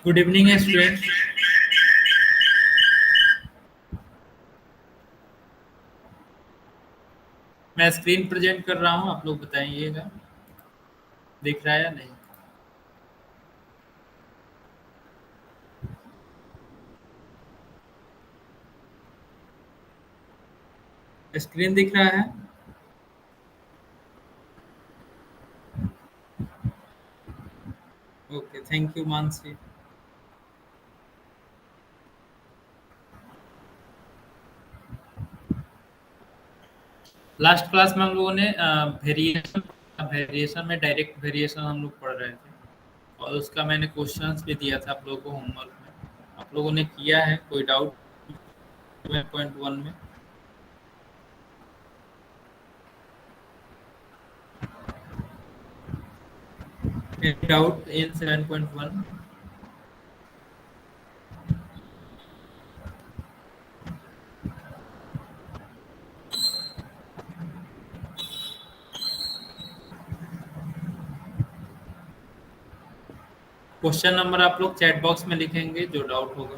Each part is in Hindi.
Good evening student. मैं स्क्रीन प्रेजेंट कर रहा हूँ, आप लोग बताइएगा दिख रहा है या नहीं। स्क्रीन दिख रहा है? Okay, thank you Mansi. Last class में हम लोगों ने वेरिएशन वेरिएशन में डायरेक्ट वेरिएशन हम लोग पढ़ रहे थे और उसका मैंने क्वेश्चंस भी दिया था आप लोगों को होमवर्क में। आप लोगों ने किया है? कोई डाउट 7.1 में? Any doubt in 7.1? Question number आप लोग चैट बॉक्स में लिखेंगे जो डाउट होगा।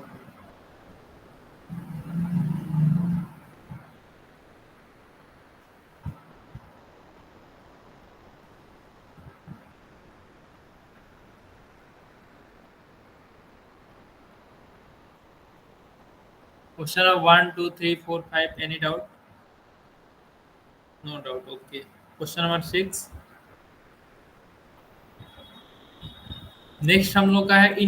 Question number 1 2 3 4 5, any doubt? No doubt, okay. Question number 6। Next हम लोग का है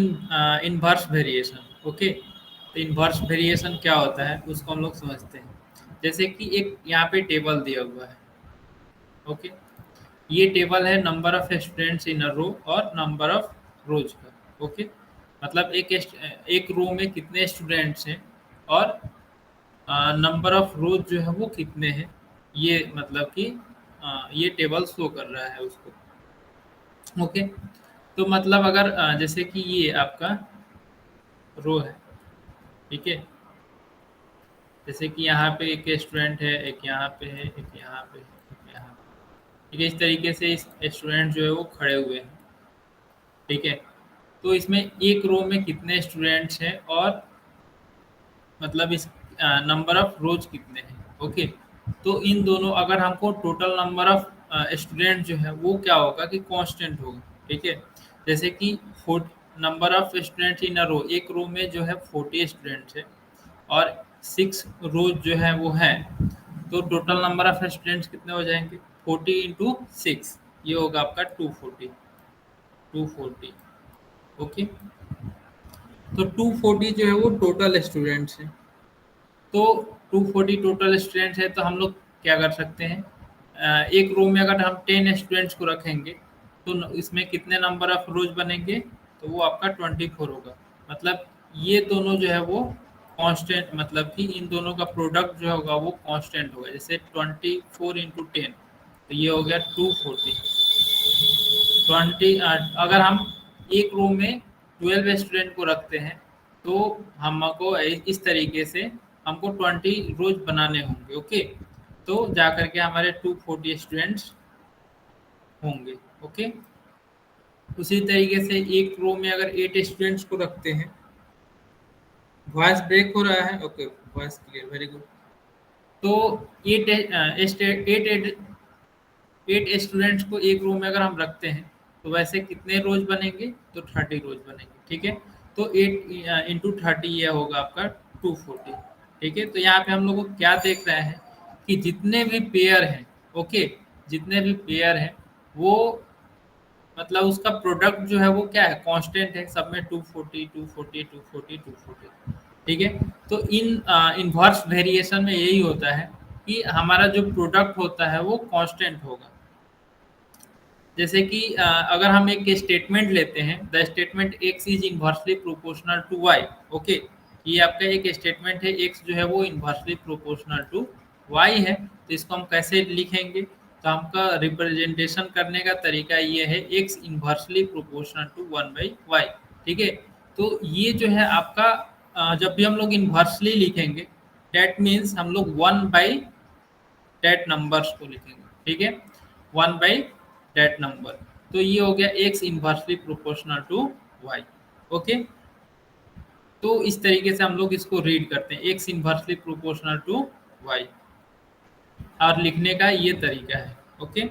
इनवर्स वेरिएशन। ओके, तो इनवर्स वेरिएशन क्या होता है उसको हम लोग समझते हैं। जैसे कि एक यहाँ पे टेबल दिया हुआ है। ओके, ये टेबल है नंबर ऑफ स्टूडेंट्स इन अ रो और नंबर ऑफ रोज का। ओके, मतलब एक रो में कितने स्टूडेंट्स हैं और नंबर ऑफ रोज जो है वो कितने हैं, ये मतलब कि ये टेबल शो कर रहा है उसको। ओके, तो मतलब अगर जैसे कि ये आपका रो है, ठीक है। जैसे कि यहाँ पे एक स्टूडेंट है, एक यहाँ पे है, एक यहाँ पे है, एक यहाँ पे। ठीक है, इस तरीके से इस स्टूडेंट जो है वो खड़े हुए हैं। ठीक है, तो इसमें एक रो में कितने स्टूडेंट्स हैं और मतलब इस नंबर ऑफ रोज कितने हैं। ओके, तो इन दोनों अगर हमको टोटल नंबर ऑफ स्टूडेंट जो है वो क्या होगा कि कांस्टेंट होगा। ठीक है, जैसे कि नंबर ऑफ स्टूडेंट इन अ रो, एक रो में जो है 40 स्टूडेंट्स है और 6 रोज जो है वो है, तो टोटल नंबर ऑफ स्टूडेंट्स कितने हो जाएंगे? 40 इंटू 6, ये होगा आपका 240। 240, ओके। तो 240 जो है वो टोटल स्टूडेंट्स है। तो 240 टोटल स्टूडेंट्स है, तो हम लोग क्या कर सकते हैं, एक रो में अगर हम 10 स्टूडेंट्स को रखेंगे तो इसमें कितने नंबर ऑफ रोज बनेंगे? तो वो आपका 24 होगा। मतलब ये दोनों जो है वो कांस्टेंट, मतलब कि इन दोनों का प्रोडक्ट जो होगा वो कांस्टेंट होगा। जैसे 24 इंटू 10, तो ये हो गया 240। 20 अगर हम एक रूम में 12 स्टूडेंट को रखते हैं तो हमको इस तरीके से हमको 20 रोज बनाने होंगे। ओके, तो जा करके हमारे 240 स्टूडेंट्स होंगे। ओके, उसी तरीके से एक रो में अगर 8 स्टूडेंट्स को रखते हैं। वॉइस ब्रेक हो रहा है? Okay, voice clear, very good. तो 8 स्टूडेंट्स को एक रूम में अगर हम रखते हैं तो वैसे कितने रोज बनेंगे? तो 30 रोज बनेंगे। ठीक है, तो 8 इंटू 30 ये होगा आपका 240। ठीक है, तो यहाँ पे हम लोग को क्या देख रहे हैं कि जितने भी पेयर हैं, ओके, जितने भी पेयर हैं वो मतलब उसका प्रोडक्ट जो है वो क्या है? कांस्टेंट है, सब में 240 240 240 240। ठीक है, तो इन इनवर्स वेरिएशन में यही होता है कि हमारा जो प्रोडक्ट होता है वो कांस्टेंट होगा। जैसे कि अगर हम एक स्टेटमेंट लेते हैं, the statement X is inversely proportional to Y. Okay, ये आपका एक स्टेटमेंट है, एक्स जो है वो इनवर्सली प्रोपोर्शनल टू वाई है। तो इसको हम कैसे लिखेंगे? तो हमका रिप्रेजेंटेशन करने का तरीका ये है, x inversely proportional to 1/y। ठीक है, तो ये जो है आपका जब भी हम लोग इनवर्सली लिखेंगे डेट मीन्स हम लोग 1/, डेट नंबर्स को लिखेंगे। ठीक है, 1/, डेट नंबर। तो ये हो गया X inversely proportional to Y. Okay, तो इस तरीके से हम लोग इसको रीड करते हैं, X inversely proportional to Y, और लिखने का ये तरीका है। ओके,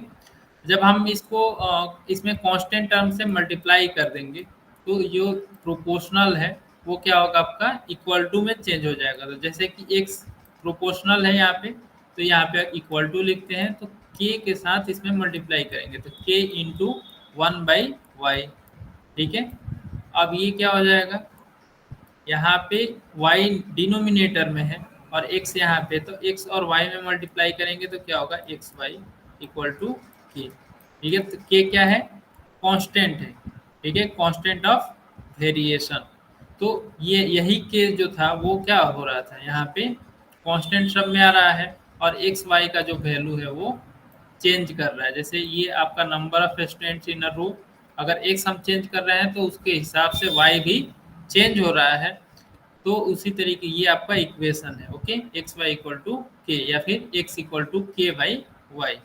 जब हम इसको इसमें कांस्टेंट टर्म से मल्टीप्लाई कर देंगे तो जो प्रोपोर्शनल है वो क्या होगा, आपका इक्वल टू में चेंज हो जाएगा। तो जैसे कि एक्स प्रोपोर्शनल है यहाँ पे, तो यहाँ पे इक्वल टू लिखते हैं, तो के के साथ इसमें मल्टीप्लाई करेंगे तो के इंटू वन बाई वाई। ठीक है, अब ये क्या हो जाएगा, यहाँ पे y डिनोमिनेटर में है और x यहाँ पे, तो x और y में मल्टीप्लाई करेंगे तो क्या होगा, एक्स वाई इक्वल टू के। ठीक है, तो k क्या है, कांस्टेंट है। ठीक है, कांस्टेंट ऑफ वेरिएशन। तो ये यही के जो था वो क्या हो रहा था, यहाँ पे कांस्टेंट सब में आ रहा है, और एक्स वाई का जो वैल्यू है वो चेंज कर रहा है। जैसे ये आपका नंबर ऑफ स्टूडेंट्स इन अ रो, अगर एक्स हम चेंज कर रहे हैं तो उसके हिसाब से वाई भी चेंज हो रहा है। तो उसी तरीके ये आपका इक्वेशन है। Okay, X Y equal to K, या फिर X equal to K by Y.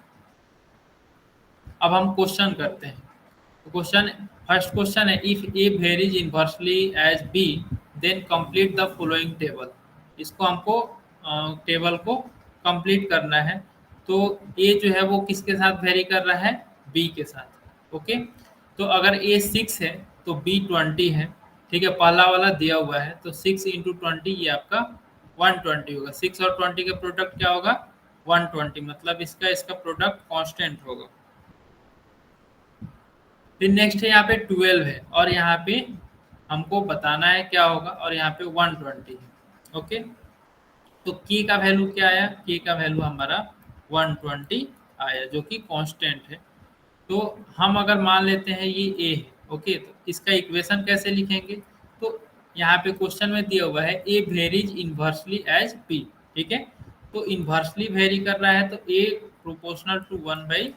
अब हम क्वेश्चन करते हैं। क्वेश्चन, फर्स्ट क्वेश्चन है, if A varies inversely as B then complete the following table. इसको हमको टेबल को कंप्लीट करना है। तो ए जो है वो किसके साथ वेरी कर रहा है, बी के साथ। ओके, तो अगर ए 6 है तो बी 20 है। ठीक है, पहला वाला दिया हुआ है, तो 6 इंटू 20 ये आपका 120 होगा। 6 और 20 का प्रोडक्ट क्या होगा, 120, मतलब इसका इसका प्रोडक्ट कांस्टेंट होगा। फिर नेक्स्ट है, यहाँ पे 12 है और यहाँ पे हमको बताना है क्या होगा, और यहाँ पे 120 है। ओके, तो की का वैल्यू क्या आया, की का वैल्यू हमारा 120 आया, जो कि कांस्टेंट है। तो हम अगर मान लेते हैं ये ए है। ओके, तो इसका इक्वेशन कैसे लिखेंगे, तो यहाँ पे क्वेश्चन में दिया हुआ है ए वेरीज इनवर्सली एज बी। ठीक है, तो इनवर्सली वेरी कर रहा है तो ए प्रोपोर्शनल टू 1 बाई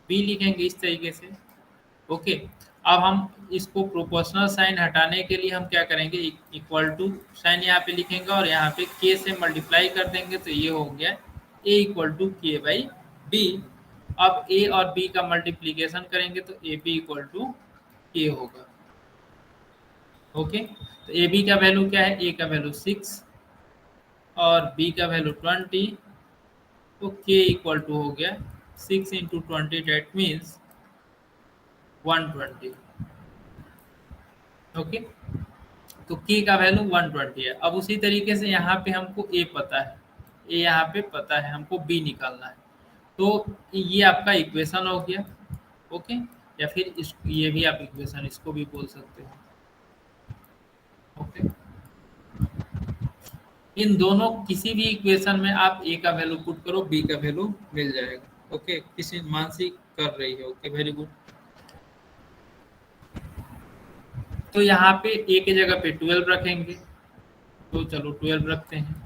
बी लिखेंगे इस तरीके से। ओके, अब हम इसको प्रोपोर्शनल साइन हटाने के लिए हम क्या करेंगे, इक्वल टू साइन यहाँ पे लिखेंगे और यहाँ पे के से मल्टीप्लाई कर देंगे, तो ये हो गया ए equal to K by B. अब ए और बी का मल्टीप्लीकेशन करेंगे तो A B equal to k होगा। ओके, तो ए बी का वैल्यू क्या है, ए का वैल्यू 6 और बी का वैल्यू 20, तो के इक्वल टू हो गया 6 इंटू 20, डेट मीन्स 120। ओके, तो के का वैल्यू 120 है। अब उसी तरीके से यहाँ पे हमको ए पता है, ए यहाँ पे पता है, हमको बी निकालना है। तो ये आपका इक्वेशन हो गया। ओके, या फिर ये भी आप इक्वेशन इसको भी बोल सकते हो। ओके, इन दोनों किसी भी इक्वेशन में आप ए का वैल्यू पुट करो, बी का वैल्यू मिल जाएगा। ओके, किसी मानसी कर रही है। Okay, very good. तो यहाँ पे ए के जगह पे 12 रखेंगे, तो चलो 12 रखते हैं,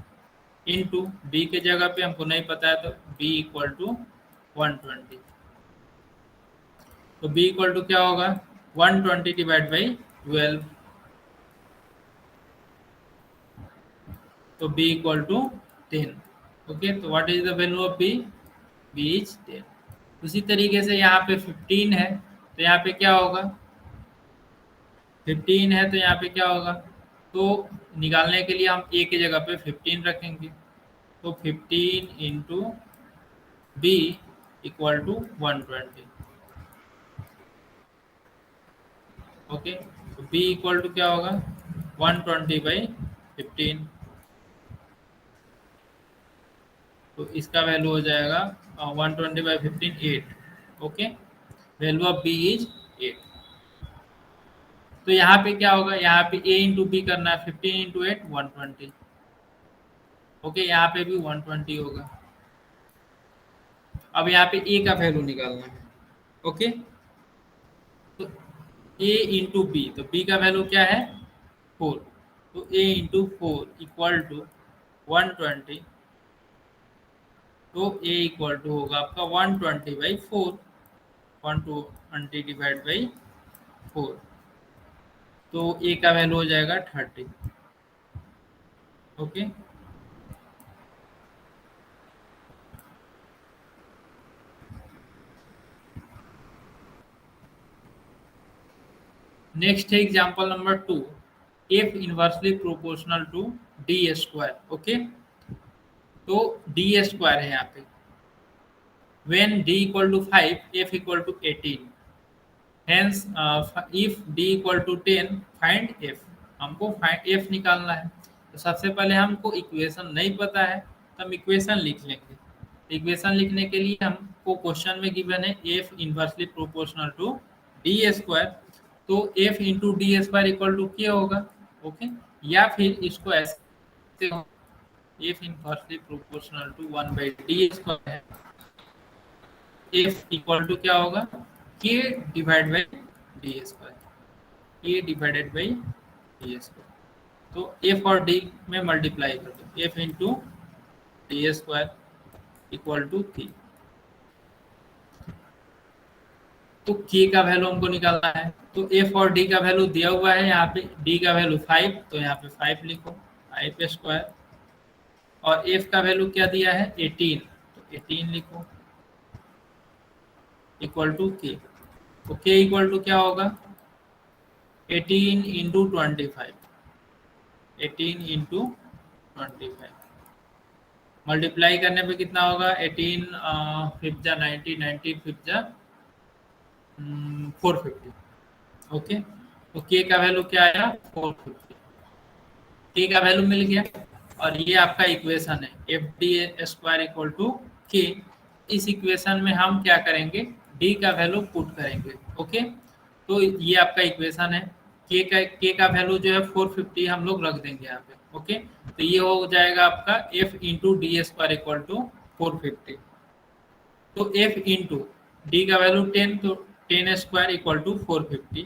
इनटू बी के जगह पे हमको नहीं पता है तो बी इक्वल टू 120। तो बी इक्वल टू क्या होगा, 120 डिवाइड बाई 12, तो बी इक्वल टू 10। ओके, तो what is the value of B, B is 10। उसी तरीके से यहाँ पे 15 है, तो यहाँ पे क्या होगा, 15 है तो यहाँ पे क्या होगा, तो निकालने के लिए हम ए की जगह पे 15 रखेंगे, तो 15 into B equal to 120। Okay, तो बी इक्वल टू क्या होगा, 120 बाई 15, तो इसका वैल्यू हो जाएगा 120 by 15 8। Okay, value of B is 8। तो यहाँ पे क्या होगा, यहाँ पे ए इंटू बी करना है, 15 इंटू 8 120। ओके, यहाँ पे भी 120 होगा। अब यहाँ पे ए का वैल्यू निकालना है। ओके, तो ए इंटू बी, तो बी का वैल्यू क्या है, 4, तो ए इंटू 4 इक्वल टू 120, तो ए इक्वल टू होगा आपका 120 बाई 4, 120 डिवाइड बाई 4, तो ए का वैल्यू हो जाएगा 30। ओके, नेक्स्ट है example number 2। F inversely proportional to D square. Okay, तो डी स्क्वायर है यहाँ पे। when d equal to 5 f equal to 18, hence if d equal to 10 find f। हमको फाइंड f निकालना है। तो सबसे पहले हमको इक्वेशन नहीं पता है तो हम इक्वेशन लिख लेंगे। इक्वेशन लिखने के लिए हमको क्वेश्चन में गिवन है f inversely proportional to D square, तो f into D square equal to क्या होगा। ओके, या फिर इसको ऐसे f inversely proportional to 1 by D square है, एफ इक्वल टू क्या होगा, K divide by D square, K divided by D square. तो एफ और डी में मल्टीप्लाई कर दो, F into D square equal to K. तो के का वैल्यू हमको निकालना है, तो एफ और डी का वैल्यू दिया हुआ है यहाँ पे, डी का वैल्यू 5, तो यहाँ पे 5 लिखो, 5 स्क्वायर, और एफ का वैल्यू क्या दिया है 18, तो 18 लिखो इक्वल टू के। तो के इक्वल टू क्या होगा 18 इंटू 25, 18 इंटू 25 मल्टीप्लाई करने पे कितना होगा 18 फिफ्थ जा 90, 90 फिफ्थ जा 450। ओके, तो के का वैल्यू क्या आया 450, के का वैल्यू मिल गया, और ये आपका इक्वेशन है F D square equal to K. इस इक्वेशन में हम क्या करेंगे, डी का वैल्यू पुट करेंगे। ओके, तो ये आपका इक्वेशन है, के का वैल्यू जो है 450 हम लोग रख देंगे यहाँ पे। ओके, तो ये हो जाएगा आपका F into D square equal to 450। तो एफ इंटू डी का वैल्यू 10, तो 10 square equal to 450,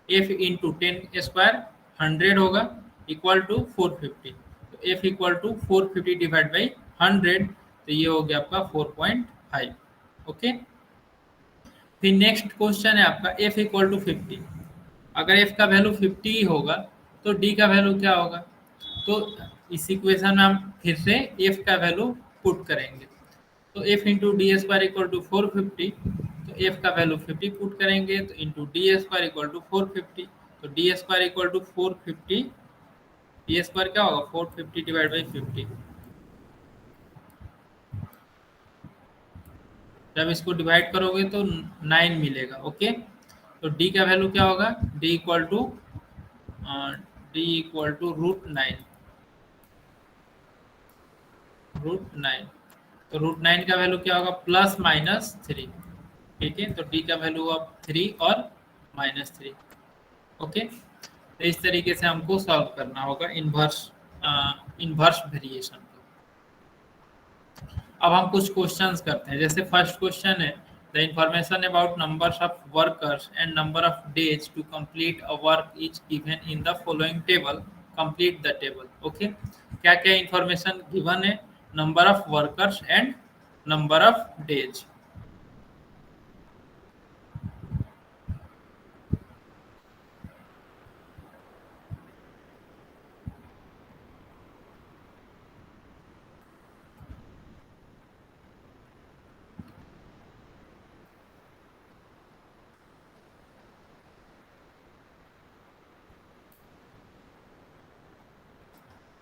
F into 10 square 100 होगा इक्वल टू 450, तो F equal to 450 divide by 100, तो ये हो गया आपका 4.5। ओके, फिर नेक्स्ट क्वेश्चन है आपका f इक्वल टू 50। अगर f का वैल्यू 50 होगा तो d का वैल्यू क्या होगा, तो इस इक्वेशन में हम फिर से f का वैल्यू पुट करेंगे। तो f into D square equal to 450, तो f का वैल्यू 50 पुट करेंगे, तो into D square equal to 450, तो D square equal to 450, D square क्या होगा 450 डिवाइड बाई 50, जब इसको डिवाइड करोगे तो 9 मिलेगा। ओके, तो d का वैल्यू क्या होगा, d इक्वल टू √9, √9, तो √9 का वैल्यू क्या होगा +-3। ठीक है, तो d का वैल्यू अब 3 और -3। ओके, तो इस तरीके से हमको सॉल्व करना होगा इन्वर्स वेरिएशन को। अब हम कुछ क्वेश्चंस करते हैं, जैसे फर्स्ट क्वेश्चन है the information about numbers of workers and number of days to complete a work is given in the following table, complete the table. Okay, क्या क्या इंफॉर्मेशन गिवन है, number of workers and number of days.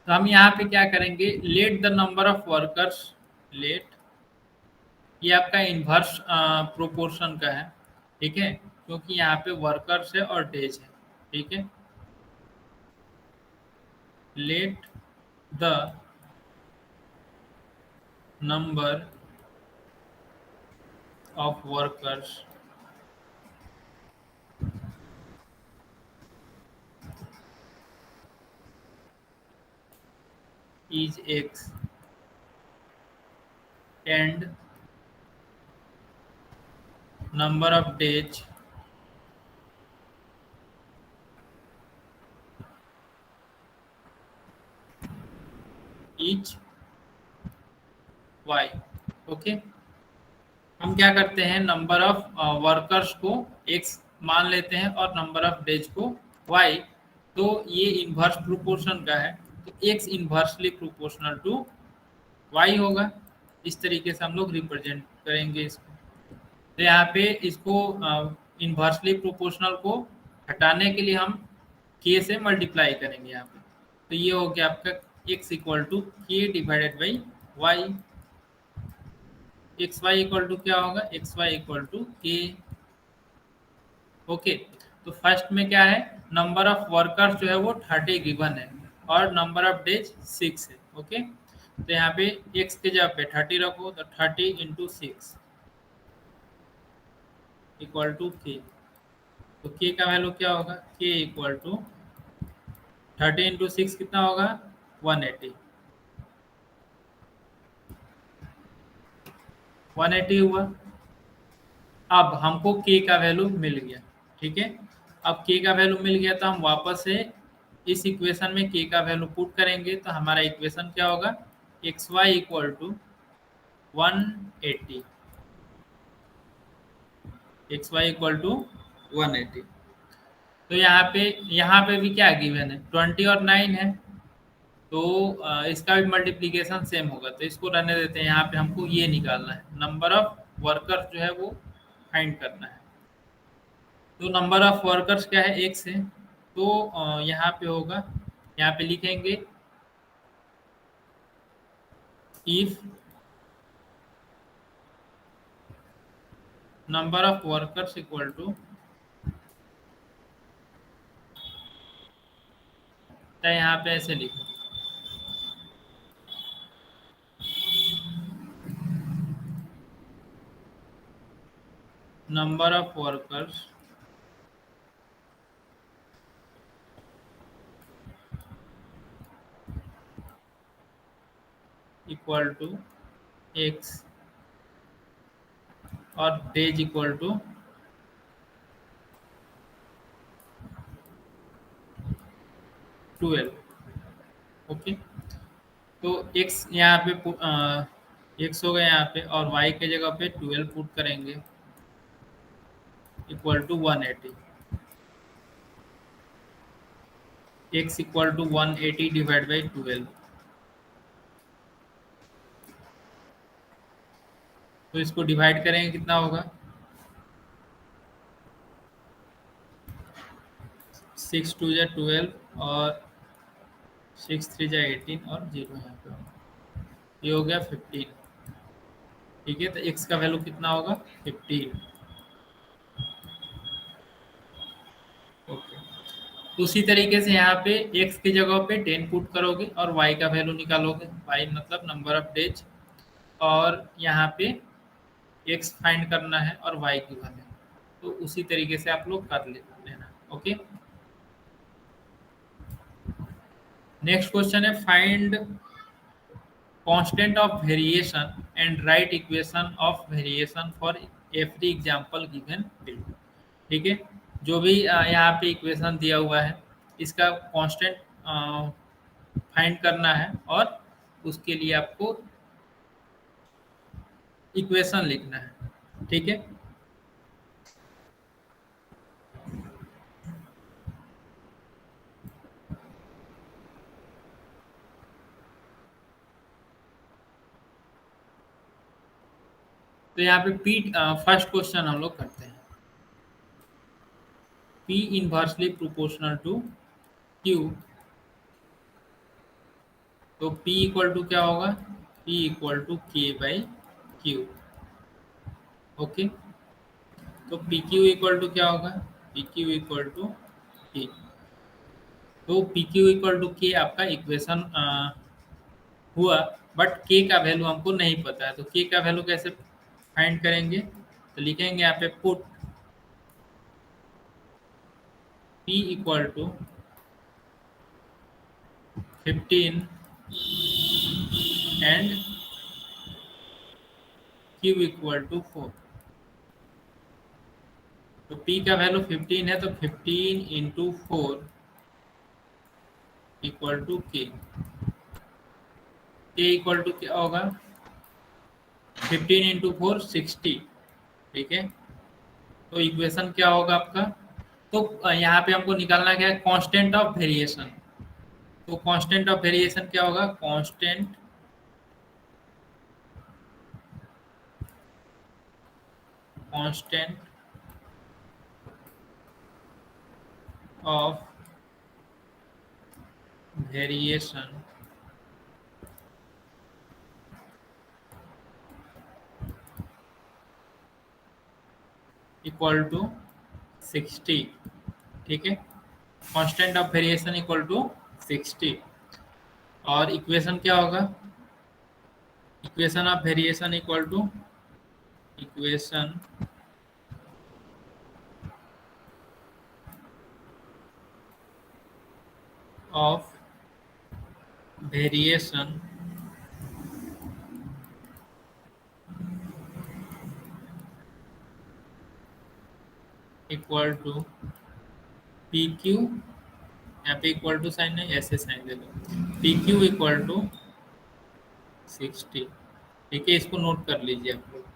तो हम यहाँ पे क्या करेंगे, let the number of workers, let, ये आपका इन्वर्स प्रोपोर्शन का है। ठीक है, क्योंकि यहाँ पे वर्कर्स है और डेज है। ठीक है, late the number of workers is x and number of days is y। Okay, हम क्या करते हैं, नंबर ऑफ वर्कर्स को x मान लेते हैं और नंबर ऑफ डेज को y। तो ये इन्वर्स प्रोपोर्शन का है, तो x inversely proportional to y होगा। इस तरीके से हम लोग रिप्रेजेंट करेंगे इसको। तो यहाँ पे इसको इन्वर्सली प्रोपोर्शनल को हटाने के लिए हम के से मल्टीप्लाई करेंगे यहाँ पे, तो ये हो गया आपका x equal to K divided by Y. X Y equal to क्या होगा, X Y equal to K. Okay, तो फर्स्ट में क्या है, नंबर ऑफ वर्कर्स जो है वो 30 गिवन है और नंबर ऑफ डेज 6 है। ओके, तो यहाँ पे x के जगह पे 30 रखो, तो 30 इंटू 6 इक्वल टू के। तो k का वैल्यू क्या होगा, k इक्वल टू 30 इंटू 6 कितना होगा, 180। 180 हुआ। अब हमको k का वैल्यू मिल गया। ठीक है, अब k का वैल्यू मिल गया तो हम वापस से इस इक्वेशन में k का वैल्यू पुट करेंगे, तो हमारा इक्वेशन क्या होगा, X Y equal to 180, X Y equal to 180। तो यहाँ पे भी क्या गिवन है, 20 और 9 है, तो इसका भी मल्टीप्लीकेशन सेम होगा, तो इसको रहने देते हैं। यहाँ पे हमको ये निकालना है, नंबर ऑफ वर्कर्स जो है वो फाइंड करना है। तो नंबर ऑफ वर्कर्स क्या है, एक से, तो यहाँ पे होगा, यहाँ पे लिखेंगे if number of workers equal to, तो यहाँ पे ऐसे लिखो, number of workers equal to X और डेज इक्वल टू 12। ओके, तो x यहाँ पे x हो गया यहाँ पे, और y के जगह पे 12 पुट करेंगे equal to 180। x equal to 180 divide by 12, तो इसको डिवाइड करेंगे कितना होगा, 6 टू जा 12 और 6 3 जा 18 और 0 यहाँ पे होगा। ये हो गया 15। ठीक है, तो x का वैल्यू कितना होगा, 15। ओके, उसी तरीके से यहाँ पे x की जगह पे 10 पुट करोगे और y का वैल्यू निकालोगे, y मतलब नंबर ऑफ डेज, और यहाँ पे x फाइंड करना है और y की वैल्यू, तो उसी तरीके से आप लोग कर लेना। ओके, नेक्स्ट क्वेश्चन है, find constant of variation and right equation of variation for every example given below. ठीक है, जो भी यहाँ पे इक्वेशन दिया हुआ है, इसका कांस्टेंट फाइंड करना है और उसके लिए आपको इक्वेशन लिखना है। ठीक है, तो यहाँ पे पी फर्स्ट क्वेश्चन हम लोग करते हैं, P inversely proportional to Q, तो P इक्वल टू क्या होगा, P equal to K by Q। Okay, तो पी क्यू इक्वल टू क्या होगा, P Q equal to K. तो पी क्यू इक्वल टू के आपका इक्वेशन हुआ, बट के का वैल्यू हमको नहीं पता है, तो के का वैल्यू कैसे फाइंड करेंगे, तो लिखेंगे यहाँ पे put P equal to 15 and Q equal to 4। तो p का वैल्यू 15 है, तो 15 इंटू 4 इक्वल टू के। के इक्वल टू क्या होगा, 15 इंटू 4 60। ठीक है, तो इक्वेशन क्या होगा आपका, तो यहाँ पे हमको निकालना क्या है, कांस्टेंट ऑफ वेरिएशन। तो कांस्टेंट ऑफ वेरिएशन क्या होगा, constant constant of variation equal to 60। ठीक है, constant of variation equal to 60। और इक्वेशन क्या होगा? Equation of variation equal to equation of variation equal to P Q, यहाँ पे इक्वल टू साइन है, ऐसे साइन दे दो, पी क्यू इक्वल टू 60। ठीक है, इसको नोट कर लीजिए आप लोग।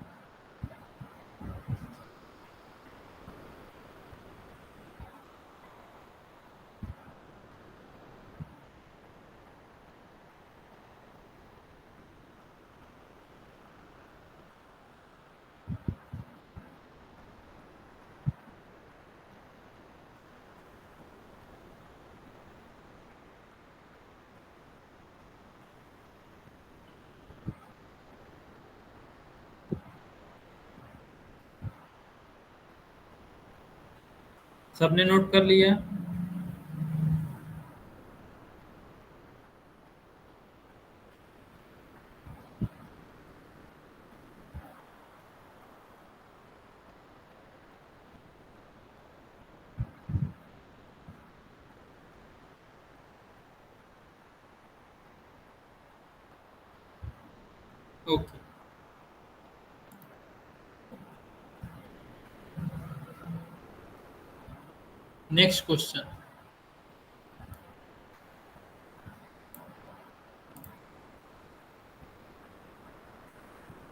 सबने नोट कर लिया? Okay, next question.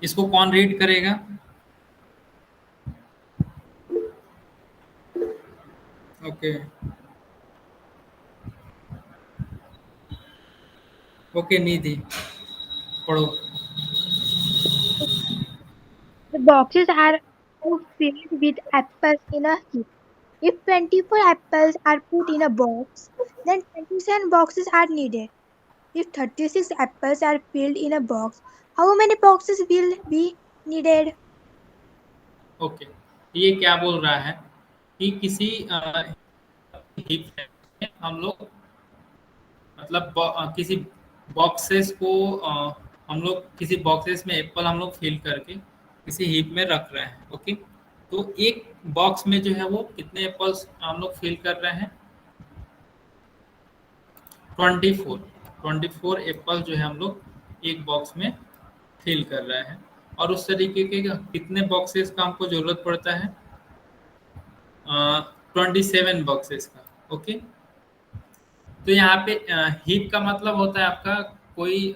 इसको कौन रीड करेगा? ओके, ओके निधि, पढ़ो। The boxes are filled with apples in a heap. If 24 apples are put in a box, then 27 boxes are needed. If 36 apples are filled in a box, how many boxes will be needed? Okay, ये क्या बोल रहा है कि किसी heap में हम लोग मतलब किसी बॉक्सेस को हम लोग किसी बॉक्सेस में एप्पल हम लोग फिल करके किसी हीप में रख रहे हैं। ओके, तो एक बॉक्स में जो है वो कितने एप्पल्स हम लोग फिल कर रहे हैं? 24। 24 एप्पल जो है हम लोग एक बॉक्स में फिल कर रहे हैं। और उस तरीके के कितने बॉक्सेस का हमको जरूरत पड़ता है? 27 बॉक्सेस का। ओके, तो यहाँ पे हीप का मतलब होता है आपका कोई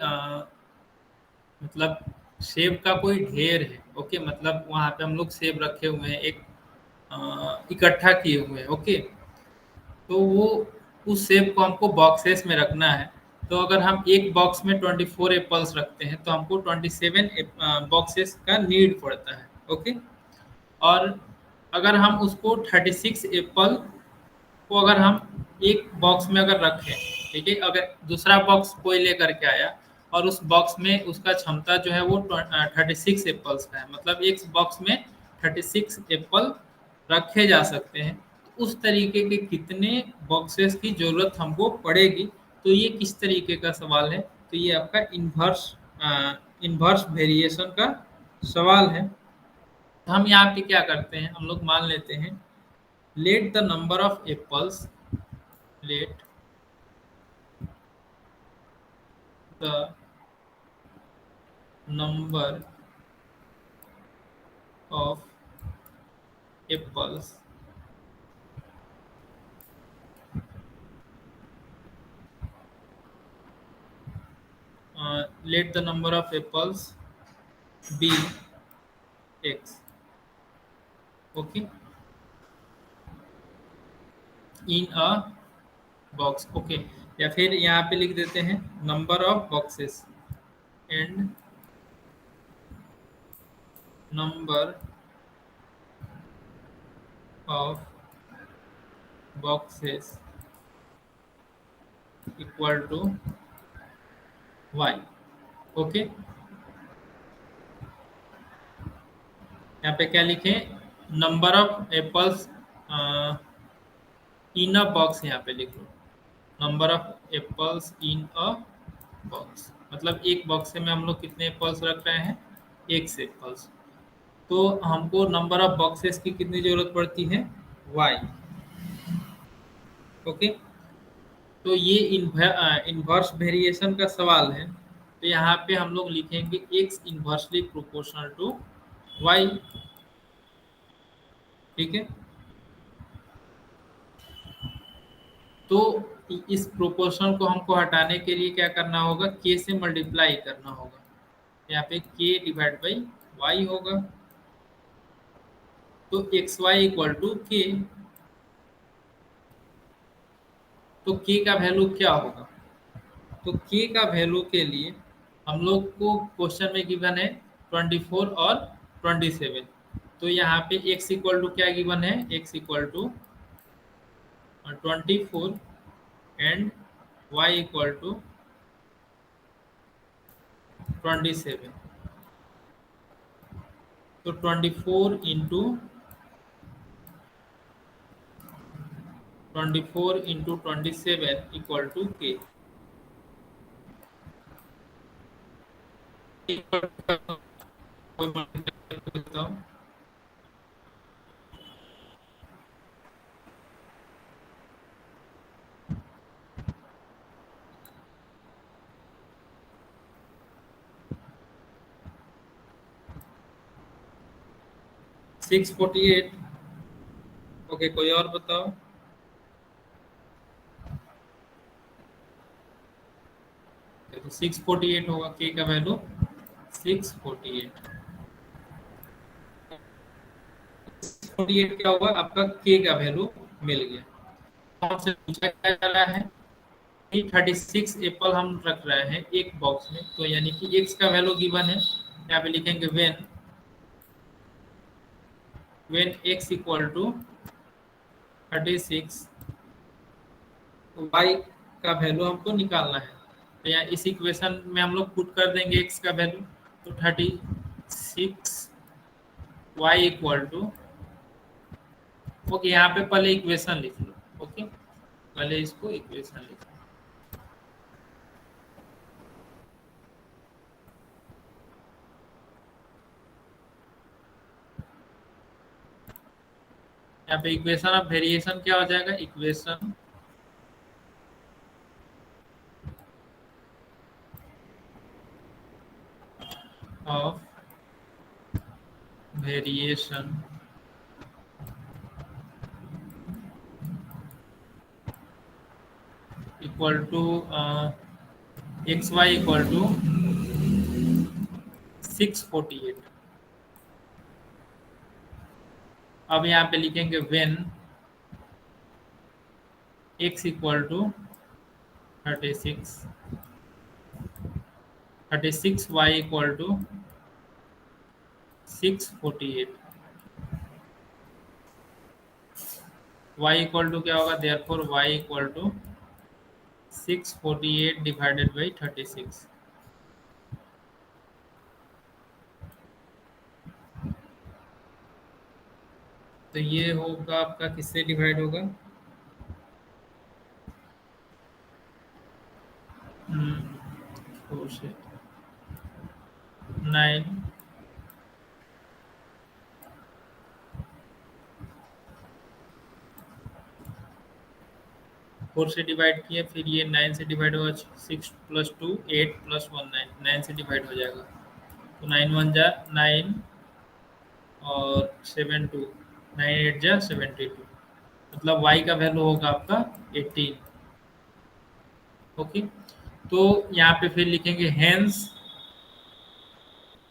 मतलब सेब का कोई ढेर है। ओके, मतलब वहाँ पे हम लोग सेब रखे हुए हैं, एक इकट्ठा किए हुए हैं। ओके, तो वो उस सेब को हमको बॉक्सेस में रखना है। तो अगर हम एक बॉक्स में 24 एप्पल्स रखते हैं तो हमको 27 बॉक्सेस का नीड पड़ता है। ओके, और अगर हम उसको 36 एप्पल को अगर हम एक बॉक्स में अगर रखें, ठीक है, अगर दूसरा बॉक्स कोई लेकर के आया और उस बॉक्स में उसका क्षमता जो है वो 36 एप्पल्स का है, मतलब एक बॉक्स में 36 एप्पल रखे जा सकते हैं, तो उस तरीके के कितने बॉक्सेस की जरूरत हमको पड़ेगी? तो ये किस तरीके का सवाल है? तो ये आपका इन्वर्स वेरिएशन का सवाल है। तो हम यहाँ पे क्या करते हैं, हम लोग मान लेते हैं late the number of apples, let the number of apples let the number of apples be x। okay, in a box। okay, या फिर यहाँ पे लिख देते हैं number of boxes and number of boxes equal to Y. Okay, यहाँ पे क्या लिखे, number of apples in a box, यहाँ पे लिख लो number of apples in a box, मतलब एक बॉक्स में हम लोग कितने एप्पल्स रख रहे हैं, एक से एप्पल्स। तो हमको नंबर ऑफ बॉक्सेस की कितनी जरूरत पड़ती है, वाई। ओके, तो ये इन्वर्स वेरिएशन का सवाल है, तो यहाँ पे हम लोग लिखेंगे x inversely proportional to y। ठीक है, तो इस प्रोपोर्शन को हमको हटाने के लिए क्या करना होगा, k से मल्टीप्लाई करना होगा, यहाँ पे k डिवाइड बाई y होगा, तो x Y equal to K. तो k का वैल्यू क्या होगा, तो k का वैल्यू के लिए हम लोग को क्वेश्चन में गिवन है 24 और 27, तो यहाँ पे x इक्वल टू क्या गिवन है, x equal to 24 and y equal to 27। तो 24 इंटू 27 इक्वल टू के। 648। ओके, कोई और बताओ। तो 648 होगा के का वैल्यू, 648। 48 क्या होगा आपका, के का वैल्यू मिल गया। हमसे पूछा क्या जा रहा है, 36 एप्पल हम रख रहे हैं एक बॉक्स में, तो यानी कि x का वैल्यू गिवन है, यहाँ पे लिखेंगे when x equal to 36, y का वैल्यू हमको निकालना है, तो यहाँ इस इक्वेशन में हम लोग पुट कर देंगे x का वैल्यू, तो 36 y इक्वल टू, ओके यहाँ पे पहले इक्वेशन लिख लो। ओके, पहले इसको इक्वेशन लिख लो। यहाँ पे इक्वेशन ऑफ वेरिएशन क्या हो जाएगा, equation of variation equal to X Y equal to 648। अब यहाँ पे लिखेंगे when x equal to 36, 36 y equal to 648, y equal to क्या होगा, therefore y equal to 648 divided by 36। तो ये होगा आपका किससे डिवाइड होगा, 4 से 9, 4 से डिवाइड किए, फिर ये 9 से डिवाइड होगा, 6 प्लस 2 8 प्लस 1 9, 9 से डिवाइड हो जाएगा, तो 9 1 जा 9 और 7 2, 9 8 जा 72, मतलब y का वैल्यू होगा आपका 18। ओके, तो यहाँ पे फिर लिखेंगे hence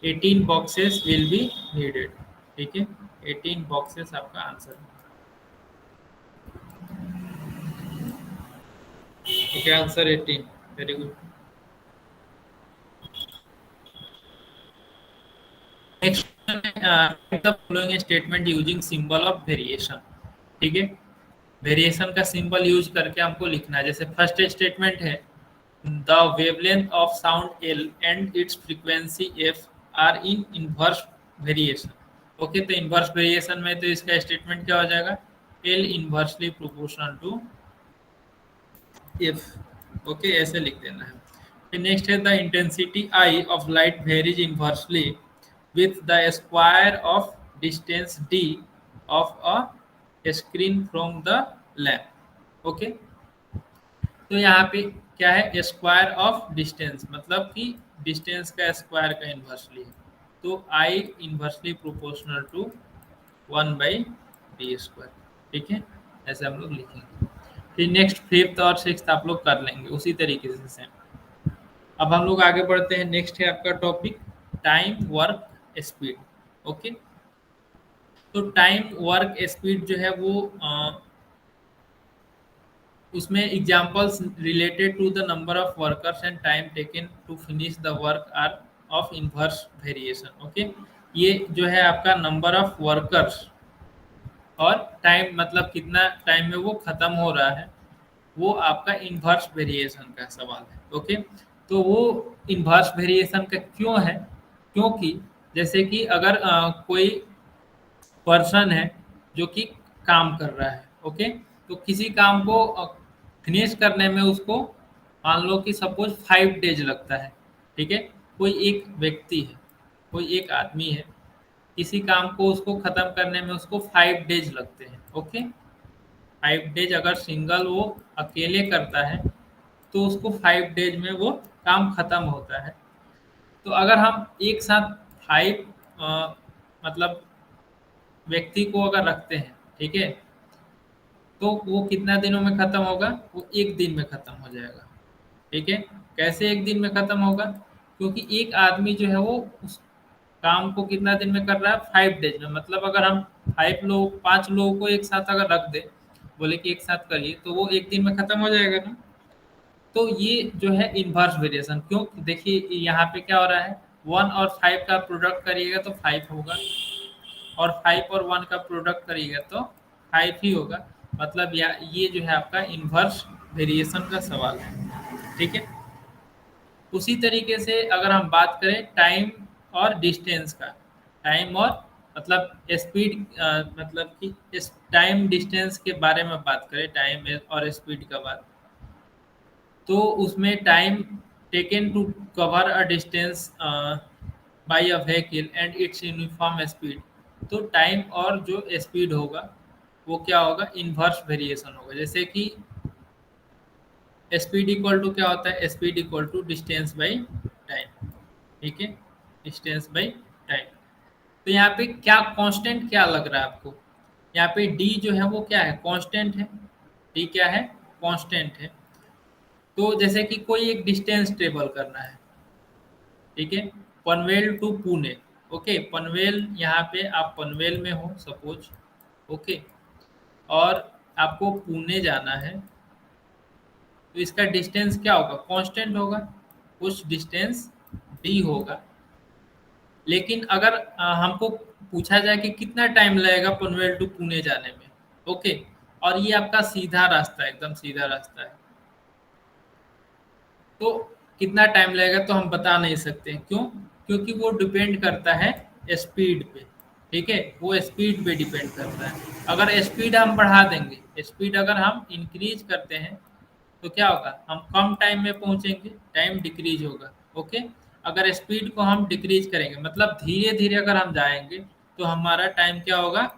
18 boxes will be needed. ठीक है, 18 बॉक्सेस आपका आंसर है। Okay, answer 18, very good. Next the following statement using symbol of variation. ठीक है, वेरिएशन का सिंबल यूज करके हमको लिखना है। जैसे फर्स्ट स्टेटमेंट है the wavelength of sound L and its frequency F are in inverse variation. Okay, तो इनवर्स वेरिएशन में तो इसका स्टेटमेंट क्या हो जाएगा, L inversely proportional to F. Okay, ऐसे लिख देना है। फिर नेक्स्ट है the intensity I of light varies inversely with the square of distance D of a screen from the lamp. Okay, तो यहाँ पे क्या है, स्क्वायर ऑफ डिस्टेंस मतलब कि डिस्टेंस का स्क्वायर का इन्वर्सली है, तो आई इन्वर्सली प्रोपोर्शनल टू 1/d²। ठीक है, ऐसे हम लोग लिखेंगे। फिर नेक्स्ट फिफ्थ और सिक्स्थ आप लोग कर लेंगे उसी तरीके से सेम। अब हम लोग आगे बढ़ते हैं। नेक्स्ट है आपका topic time work speed. Okay, तो टाइम वर्क स्पीड जो है वो उसमें examples related to the number of workers and time taken to finish the work are of inverse variation. Okay, ये जो है आपका नंबर ऑफ वर्कर्स और टाइम मतलब कितना टाइम में वो खत्म हो रहा है, वो आपका इनवर्स वेरिएशन का सवाल है। ओके, तो वो इनवर्स वेरिएशन का क्यों है, क्योंकि जैसे कि अगर कोई पर्सन है जो कि काम कर रहा है। ओके, तो किसी काम को फिनिश करने में उसको मान लो कि सपोज 5 डेज लगता है। ठीक है, कोई एक व्यक्ति है, कोई एक आदमी है, किसी काम को उसको खत्म करने में उसको 5 डेज लगते हैं। ओके, 5 डेज अगर सिंगल वो अकेले करता है तो उसको 5 डेज में वो काम खत्म होता है। तो अगर हम एक साथ 5 मतलब व्यक्ति को अगर रखते हैं, ठीक है, तो वो कितना दिनों में खत्म होगा, वो एक दिन में खत्म हो जाएगा। ठीक है, कैसे एक दिन में खत्म होगा, क्योंकि एक आदमी जो है वो उस काम को कितना दिन में कर रहा है, 5 डेज में। मतलब अगर हम 5 लोगों को एक साथ अगर रख दे, बोले कि एक साथ करिए, तो वो एक दिन में खत्म हो जाएगा ना। तो ये जो है इनवर्स वेरिएशन, क्यों, देखिए यहाँ पे क्या हो रहा है, 1 और 5 का प्रोडक्ट करिएगा तो 5 होगा, और 5 और 1 का प्रोडक्ट करिएगा तो 5 ही होगा। मतलब ये जो है आपका इनवर्स वेरिएशन का सवाल है। ठीक है, उसी तरीके से अगर हम बात करें टाइम और डिस्टेंस का, टाइम और मतलब स्पीड, मतलब कि इस टाइम डिस्टेंस के बारे में बात करें, टाइम और स्पीड का बात, तो उसमें time taken to cover a distance by a vehicle and its uniform speed, तो टाइम और जो स्पीड होगा वो क्या होगा, इनवर्स वेरिएशन होगा। जैसे कि स्पीड इक्वल टू क्या होता है, speed equal to distance by time. ठीक है, डिस्टेंस बाई टाइम। तो यहाँ पे क्या कांस्टेंट क्या लग रहा है आपको, यहाँ पे डी जो है वो क्या है, कांस्टेंट है। डी क्या है, कांस्टेंट है। तो जैसे कि कोई एक डिस्टेंस ट्रेवल करना है, ठीक है, पनवेल टू पुणे। ओके, पनवेल, यहाँ पे आप पनवेल में हो सपोज, ओके, और आपको पुणे जाना है, तो इसका डिस्टेंस क्या होगा, कांस्टेंट होगा, कुछ डिस्टेंस डी होगा। लेकिन अगर हमको पूछा जाए कि कितना टाइम लगेगा पनवेल टू पुणे जाने में, ओके, और ये आपका सीधा रास्ता है, एकदम सीधा रास्ता है, तो कितना टाइम लगेगा तो हम बता नहीं सकते। क्यों, क्योंकि वो डिपेंड करता है स्पीड पे। ठीक है, वो स्पीड पे डिपेंड करता है। अगर स्पीड हम बढ़ा देंगे, स्पीड अगर हम इंक्रीज करते हैं, तो क्या होगा, हम कम टाइम में पहुंचेंगे, टाइम डिक्रीज होगा। ओके, अगर स्पीड को हम डिक्रीज करेंगे मतलब धीरे धीरे अगर हम जाएंगे, तो हमारा टाइम क्या होगा,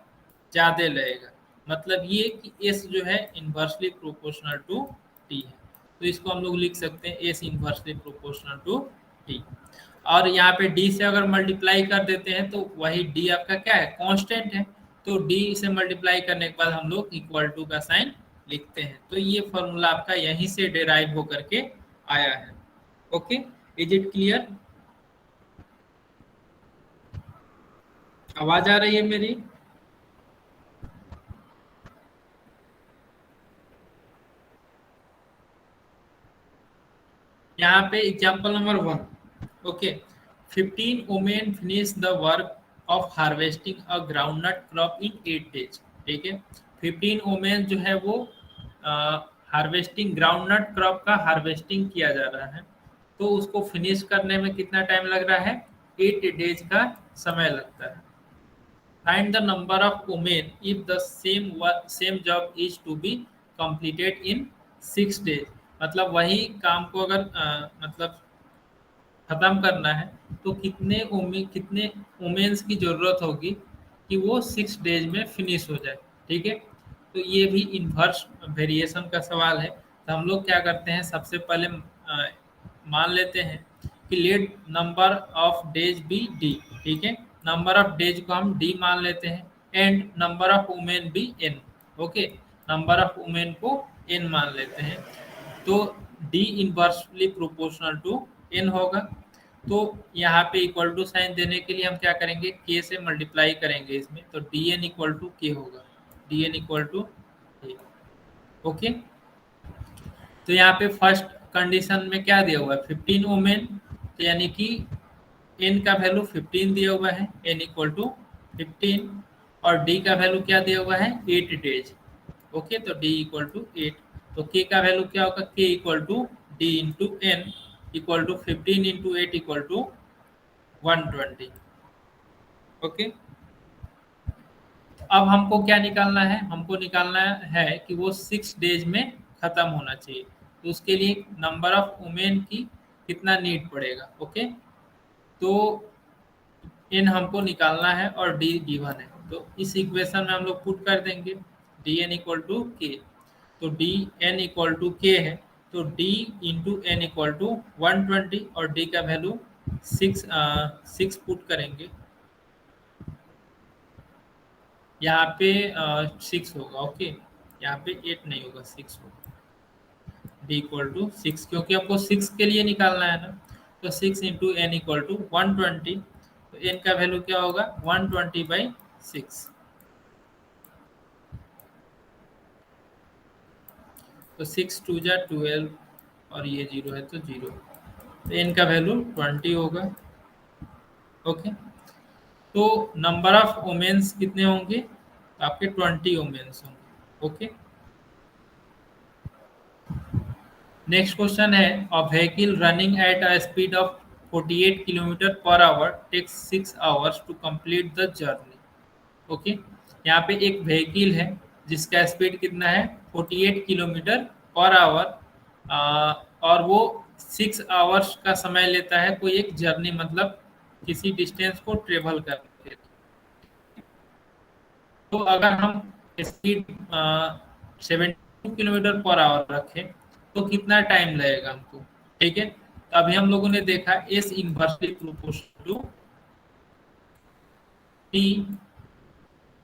ज़्यादा लगेगा। मतलब ये कि एस जो है इन्वर्सली प्रोपोर्शनल टू टी है, तो इसको हम लोग लिख सकते हैं S inversely proportional to T. और यहाँ पे डी से अगर मल्टीप्लाई कर देते हैं तो वही डी आपका क्या है, कांस्टेंट है, तो डी से मल्टीप्लाई करने के बाद हम लोग इक्वल टू का साइन लिखते हैं। तो ये फॉर्मूला आपका यहीं से डेराइव होकर के आया है। ओके, इज इट क्लियर, आवाज आ रही है मेरी। यहाँ पे example number 1, okay, 15 women finish the work of harvesting a groundnut crop in 8 days. ठीक है, 15 ओमेन जो है वो हार्वेस्टिंग ग्राउंडनट क्रॉप का हार्वेस्टिंग किया जा रहा है, तो उसको फिनिश करने में कितना टाइम लग रहा है? 8 डेज का समय लगता है। Find the number of women if the same job is to be completed in 6 days. मतलब वही काम को अगर मतलब खत्म करना है तो कितने वुमेन्स की जरूरत होगी कि वो 6 डेज में फिनिश हो जाए। ठीक है, तो ये भी इन्वर्स वेरिएशन का सवाल है। तो हम लोग क्या करते हैं, सबसे पहले मान लेते हैं कि let number of days be D. ठीक है, नंबर ऑफ डेज को हम डी मान लेते हैं and number of women be N. Okay, number of women को एन मान लेते हैं, तो D inversely proportional to N होगा। तो यहाँ पे इक्वल टू साइन देने के लिए हम क्या करेंगे, के से मल्टीप्लाई करेंगे इसमें, तो D N equal to k होगा, D N equal to K. Okay, तो यहाँ पे फर्स्ट कंडीशन में क्या दिया हुआ है, 15 वोमेन, तो यानी कि एन का वैल्यू 15 दिया हुआ है, एन इक्वल टू 15, और डी का वैल्यू क्या दिया हुआ है, 8 डेज। ओके, तो डी इक्वल टू 8, तो के का वैल्यू क्या होगा, K equal to D into N equal to 15 into 8 equal to 120। Okay, अब हमको क्या निकालना है, हमको निकालना है कि वो 6 डेज में खत्म होना चाहिए, तो उसके लिए नंबर ऑफ वुमेन की कितना नीड पड़ेगा। ओके, तो एन हमको निकालना है और डी गिवन है, तो इस इक्वेशन में हम लोग पुट कर देंगे D N equal to K, तो D N equal to K है, तो D into N equal to 120, और डी का वैल्यू 6 पुट करेंगे, यहाँ पे 6 होगा। ओके, यहाँ पे 8 नहीं होगा, 6 होगा, डी इक्वल टू 6, क्योंकि हमको 6 के लिए निकालना है ना, तो 6 इंटू एन इक्वल टू 120, तो एन का वैल्यू क्या होगा, 120/6, तो 6 टू जा 12, और ये 0 है तो 0, तो एन का वैल्यू 20 होगा। ओके, तो नंबर ऑफ वुमेन्स कितने होंगे, आपके 20 वुमेन्स होंगे। ओके, नेक्स्ट क्वेश्चन है, a vehicle running at a speed of 48 kilometre per hour takes 6 hours to complete the journey. Okay, यहाँ पे एक व्हीकल है जिसका स्पीड कितना है, 48 किलोमीटर पर आवर, और वो 6 आवर्स का समय लेता है कोई एक जर्नी, मतलब किसी डिस्टेंस को ट्रेवल करके। तो अगर हम स्पीड 72 किलोमीटर पर आवर रखें तो कितना टाइम लगेगा हमको। ठीक है, तो अभी हम लोगों ने देखा S inversely proportional to T.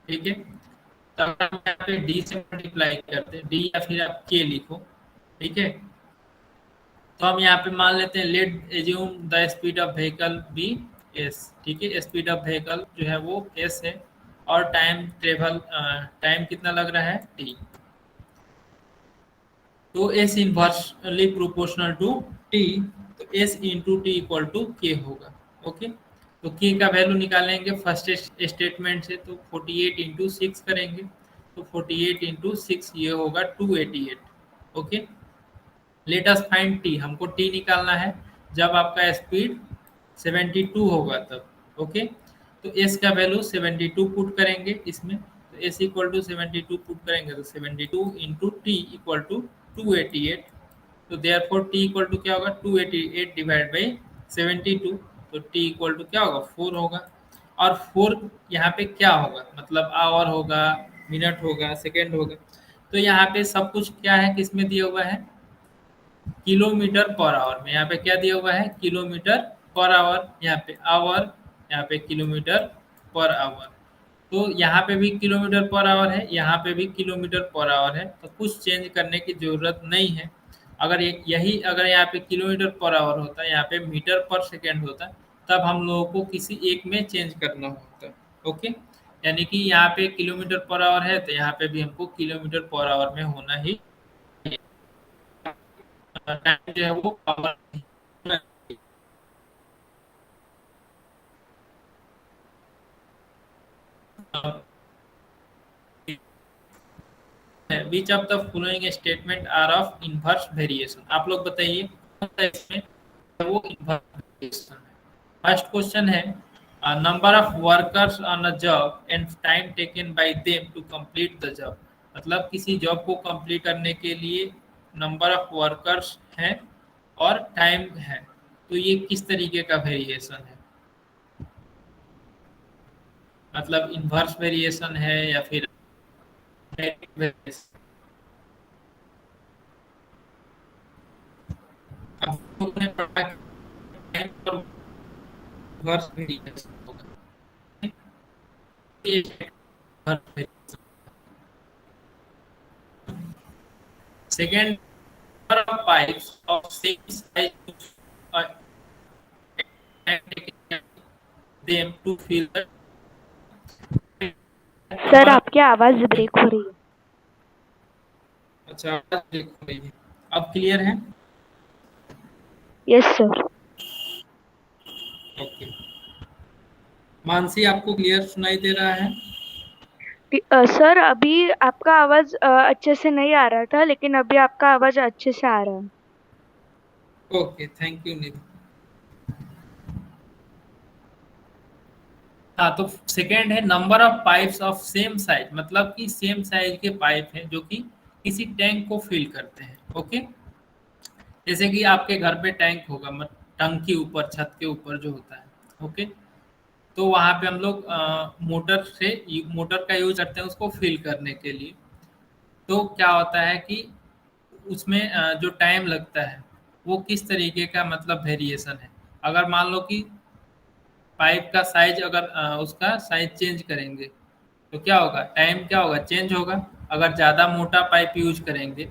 ठीक है, तो अगर हम यहाँ पे डी से मल्टीप्लाई करते हैं, डी या फिर आप के लिखो। ठीक है, तो हम यहाँ पे मान लेते हैं, let assume the speed of vehicle be S. ठीक है, स्पीड ऑफ व्हीकल जो है वो एस है, और टाइम कितना लग रहा है, टी। तो s inversely proportional to t, तो s into t equal to k होगा। ओके, तो के का वैल्यू निकालेंगे फर्स्ट स्टेटमेंट से, तो 48 इंटू 6 करेंगे, तो 48 इंटू 6 ये होगा 288। Okay, let us find T, हमको टी निकालना है जब आपका स्पीड 72 होगा तब। ओके, तो एस का वैल्यू 72 पुट करेंगे इसमें, तो एस इक्वल टू 72 पुट करेंगे, तो 72 इंटू टी इक्वल टू 288, तो देयरफॉर टी इक्वल टू क्या होगा, 288 डिवाइड बाई 72, तो टी इक्वल टू क्या होगा, 4 होगा। और 4 यहाँ पे क्या होगा, मतलब आवर होगा, मिनट होगा, सेकेंड होगा, तो यहाँ पे सब कुछ क्या है, किसमें दिया हुआ है, किलोमीटर पर आवर में। यहाँ पे क्या दिया हुआ है, किलोमीटर पर आवर, यहाँ पे आवर, यहाँ पे किलोमीटर पर आवर, तो यहाँ पे भी किलोमीटर पर आवर है, यहाँ पे भी किलोमीटर पर आवर है, तो कुछ चेंज करने की जरूरत नहीं है। अगर यही अगर यहाँ पे किलोमीटर पर आवर होता, यहाँ पे मीटर पर सेकेंड होता, तब हम लोगों को किसी एक में चेंज करना होता। ओके, यानी कि यहाँ पे किलोमीटर पर आवर है, तो यहाँ पे भी हमको किलोमीटर पर आवर में होना ही, टाइम जो है वो power which of the following statement are of inverse variation, आप लोग बताइए इसमें वो इनवर्स वेरिएशन है। फर्स्ट क्वेश्चन है number of workers on a job and time taken by them to complete the job, मतलब किसी जॉब को कंप्लीट करने के लिए नंबर ऑफ वर्कर्स हैं और टाइम है, तो ये किस तरीके का वेरिएशन है, मतलब इनवर्स वेरिएशन है या फिर डायरेक्ट वेरिएशन। अब तुमने पढ़ा कि टाइम पर इनवर्स वेरिएशन होगा, ये inverse variation. Second, number of pipes of same size uh, and taking them to fill the sir number of, आपकी आवाज ब्रेक हो रही है। अच्छा आवाज ब्रेक हो रही है, अब क्लियर है? Yes sir. ओके, मानसी आपको क्लियर सुनाई दे रहा है? सर अभी आपका आवाज अच्छे से नहीं आ रहा था, लेकिन अभी आपका आवाज अच्छे से आ रहा है। ओके, थैंक यू निधि। हाँ, तो सेकेंड है number of pipes of same size, मतलब कि सेम साइज के पाइप हैं जो कि किसी टैंक को फिल करते हैं। ओके, जैसे कि आपके घर पे टैंक होगा, टंकी ऊपर छत के ऊपर जो होता है। ओके, तो वहाँ पे हम लोग मोटर का यूज करते हैं उसको फिल करने के लिए। तो क्या होता है कि उसमें जो टाइम लगता है वो किस तरीके का मतलब वेरिएशन है। अगर मान लो कि पाइप का साइज, अगर उसका साइज चेंज करेंगे तो क्या होगा, टाइम क्या होगा, चेंज होगा। अगर ज़्यादा मोटा पाइप यूज करेंगे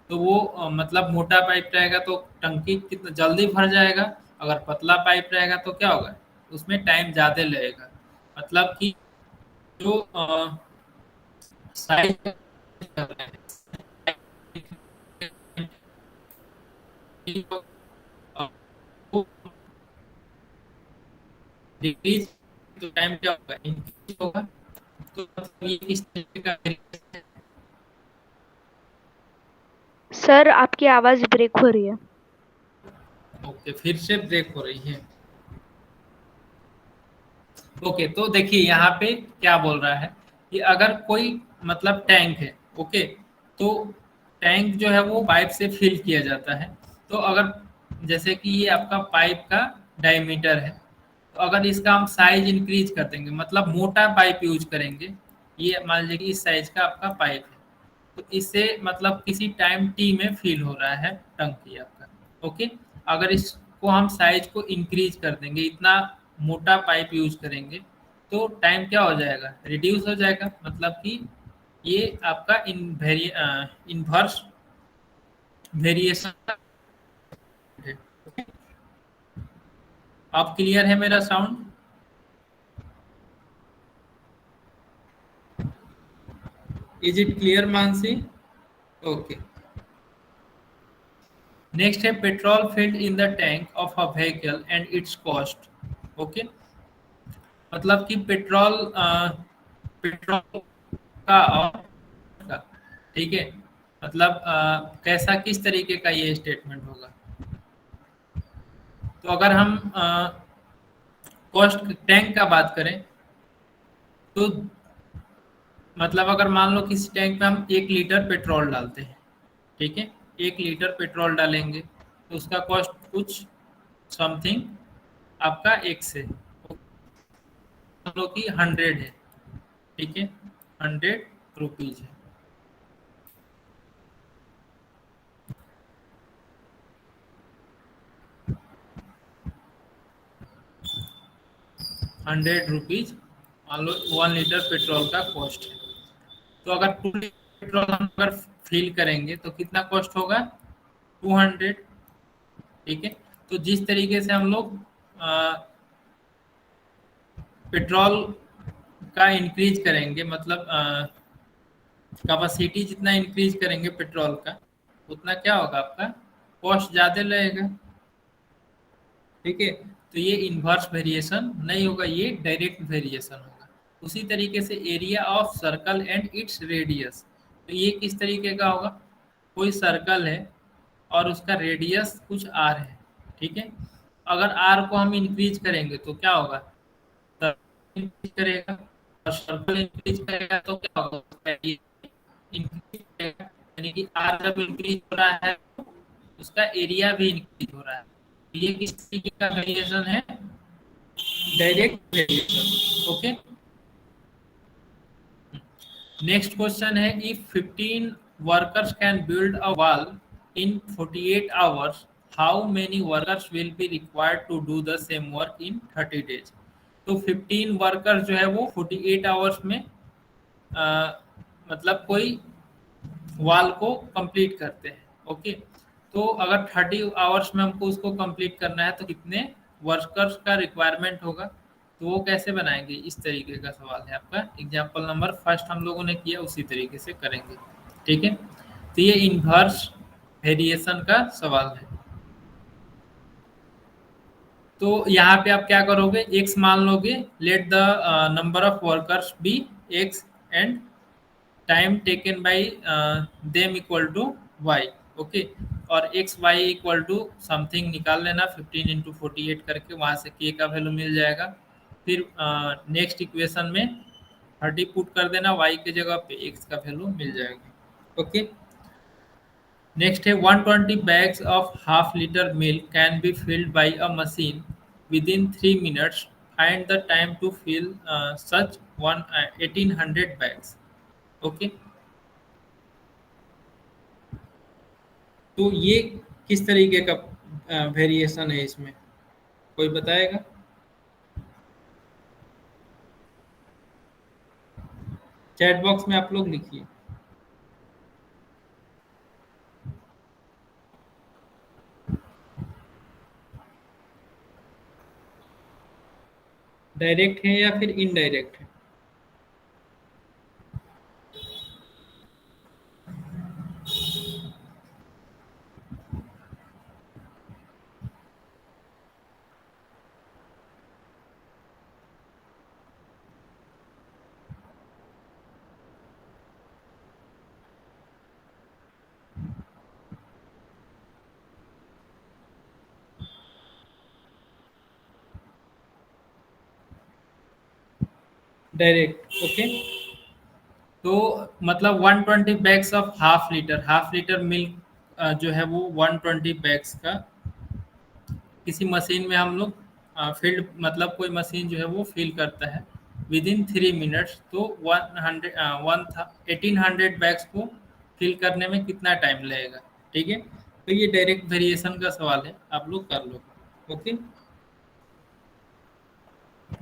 तो वो मतलब मोटा पाइप रहेगा तो टंकी कितना जल्दी भर जाएगा, अगर पतला पाइप रहेगा तो क्या होगा, उसमें टाइम ज़्यादा लगेगा। मतलब कि जो साइज डिक्रीज, तो टाइम क्या होगा, इंक्रीज होगा। तो मतलब ये किस तरीके का वेरिएशन है? सर आपकी आवाज ब्रेक हो रही है। ओके, फिर से ब्रेक हो रही है। ओके, तो देखिए यहाँ पे क्या बोल रहा है कि अगर कोई मतलब टैंक है, ओके, तो टैंक जो है वो पाइप से फिल किया जाता है। तो अगर जैसे कि ये आपका पाइप का डायमीटर है, तो अगर इसका हम साइज इंक्रीज कर देंगे, मतलब मोटा पाइप यूज करेंगे, ये मान लीजिए कि इस साइज का आपका पाइप है, तो इससे मतलब किसी टाइम टी में फिल हो रहा है टंकी आपका। ओके, अगर इसको हम साइज को इंक्रीज कर देंगे, इतना मोटा पाइप यूज करेंगे, तो टाइम क्या हो जाएगा, रिड्यूस हो जाएगा। मतलब कि ये आपका इनवर्स वेरिएशन है। okay? अब क्लियर है मेरा sound? Is it clear Mansi? Okay, next है petrol filled in the tank of a vehicle and its cost. Okay, मतलब कि पेट्रोल का और का, ठीक है, मतलब कैसा किस तरीके का ये स्टेटमेंट होगा। तो अगर हम कॉस्ट टैंक का बात करें तो मतलब अगर मान लो किसी टैंक पे हम 1 लीटर पेट्रोल डालते हैं, ठीक है, 1 लीटर पेट्रोल डालेंगे तो उसका कॉस्ट कुछ समथिंग आपका एक से मान लो कि 100 है, ठीक है, 100 रुपीज है। 100 रुपीज मान लो 1 लीटर पेट्रोल का कॉस्ट है। तो अगर 2 लीटर पेट्रोल हम अगर फिल करेंगे तो कितना कॉस्ट होगा, 200, ठीक है। तो जिस तरीके से हम लोग पेट्रोल का इंक्रीज करेंगे, मतलब कैपेसिटी जितना इंक्रीज करेंगे पेट्रोल का, उतना क्या होगा, आपका कॉस्ट ज़्यादा लगेगा, ठीक है। तो ये इन्वर्स वेरिएशन नहीं होगा, ये डायरेक्ट वेरिएशन होगा। उसी तरीके से area of circle and its radius, तो ये किस तरीके का होगा, कोई सर्कल है और उसका रेडियस कुछ आर है, ठीक है। अगर आर को हम इंक्रीज करेंगे तो क्या होगा, सर्कल इंक्रीज करेगा, और सर्कल इंक्रीज करेगा तो क्या होगा, उसका एरिया इंक्रीज करेगा, यानी कि आर जब इंक्रीज हो रहा है तो उसका एरिया भी इंक्रीज हो रहा है। ये किस तरीके का वेरिएशन है, direct variation. Okay, next question है, if 15 workers can build a wall in 48 hours, how many workers will be required to do the same work in 30 days. तो 15 वर्कर्स जो है वो 48 आवर्स में मतलब कोई वॉल को कंप्लीट करते हैं। ओके, तो अगर 30 आवर्स में हमको उसको कंप्लीट करना है तो कितने वर्कर्स का रिक्वायरमेंट होगा, तो वो कैसे बनाएंगे, इस तरीके का सवाल है आपका। एग्जाम्पल नंबर फर्स्ट हम लोगों ने किया उसी तरीके से करेंगे, ठीक है। तो ये इन्वर्स वेरिएशन का सवाल है। तो यहाँ पे आप क्या करोगे, एक्स मान लोगे, let the number of workers be x and time taken by them equal to Y. Okay, और x Y equal to something निकाल लेना 15 इंटू 48 करके, वहाँ से के का वैल्यू मिल जाएगा। फिर नेक्स्ट इक्वेशन में 30 पुट कर देना, वाई के जगह पे एक्स का वैल्यू मिल जाएगा। ओके, नेक्स्ट है 120 bags of half liter milk can be filled by a machine within 3 minutes. Find the time to fill such 1800 bags. Okay, तो ये किस तरीके का वेरिएशन है, इसमें कोई बताएगा। चैट बॉक्स में आप लोग लिखिए। डायरेक्ट है या फिर इनडायरेक्ट है। Direct, okay. तो मतलब 120 bags of half litre milk जो है वो 120 बैग्स का किसी मशीन में हम लोग फील्ड, मतलब कोई मशीन जो है वो फिल करता है विद इन 3 मिनट्स, तो 1800 बैग्स को फिल करने में कितना टाइम लगेगा, ठीक है। तो ये डायरेक्ट वेरिएशन का सवाल है, आप लोग कर लो। ओके,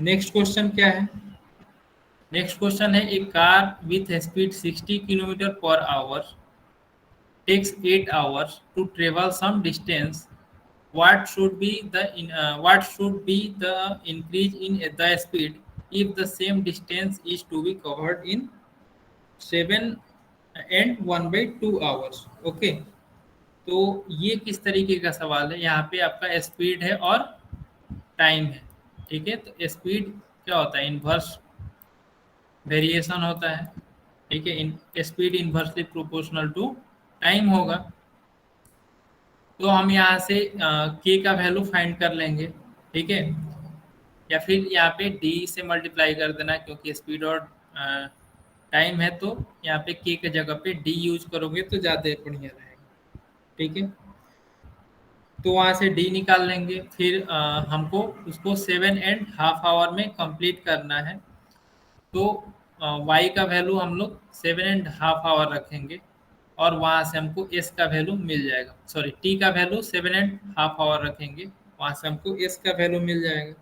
नेक्स्ट क्वेश्चन क्या है, नेक्स्ट क्वेश्चन है, a car with speed 60 kilometre per hour takes 8 hours to travel some distance. What should be the increase in the speed if the same distance is to be covered in 7 and 1/2 hours? Okay, तो ये किस तरीके का सवाल है, यहाँ पे आपका स्पीड है और टाइम है, ठीक है। तो स्पीड क्या होता है, इन्वर्स वेरिएशन होता है, ठीक है। In speed inversely proportional to time होगा। तो हम यहाँ से के का वैल्यू फाइंड कर लेंगे, ठीक है, या फिर यहाँ पे डी से मल्टीप्लाई कर देना, क्योंकि स्पीड और टाइम है, तो यहाँ पे के के जगह पे डी यूज करोगे तो ज़्यादा बढ़िया रहेगा, ठीक है। तो वहाँ से डी निकाल लेंगे, फिर हमको उसको 7.5 आवर में कंप्लीट करना है। तो वाई का वैल्यू हम लोग 7.5 आवर रखेंगे, और वहाँ से हमको एस का वैल्यू मिल जाएगा, सॉरी टी का वैल्यू 7.5 आवर रखेंगे, वहाँ से हमको एस का वैल्यू मिल जाएगा।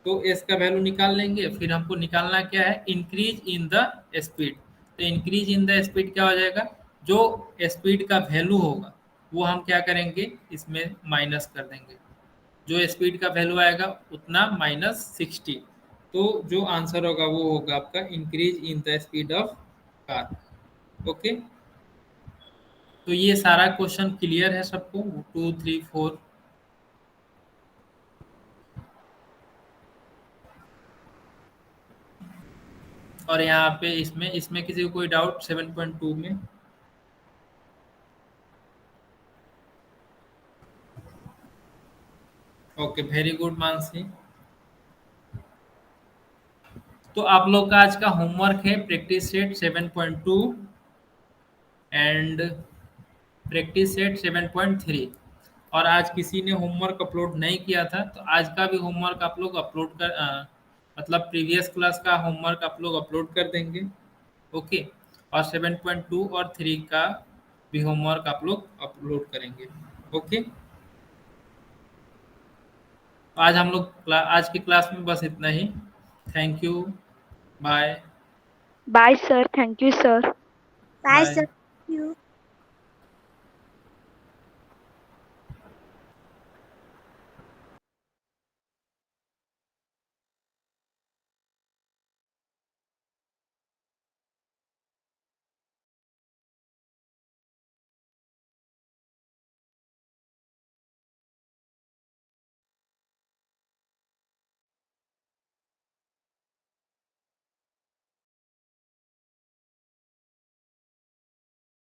तो एस का वैल्यू निकाल लेंगे, फिर हमको निकालना क्या है, इंक्रीज इन द स्पीड। तो इंक्रीज इन द स्पीड क्या हो जाएगा, जो स्पीड का वैल्यू होगा वो हम क्या करेंगे, इसमें माइनस कर देंगे, जो स्पीड का वैल्यू आएगा उतना -60। तो जो आंसर होगा वो होगा आपका increase in the speed of car. Okay, तो ये सारा क्वेश्चन क्लियर है सबको, 2 3 4। और यहाँ पे इसमें इसमें किसी को कोई डाउट 7.2 में? Okay, very good Mansi. तो आप लोग का आज का होमवर्क है practice set 7.2 and practice set 7.3। और आज किसी ने होमवर्क अपलोड नहीं किया था तो आज का भी होमवर्क आप लोग अपलोड कर मतलब प्रीवियस क्लास का होमवर्क आप लोग अपलोड कर देंगे। ओके, और 7.2 और 3 का भी होमवर्क आप लोग अपलोड करेंगे। ओके, तो आज हम लोग आज की क्लास में बस इतना ही। Thank you, bye bye sir, thank you sir. Bye, bye. sir. Thank you.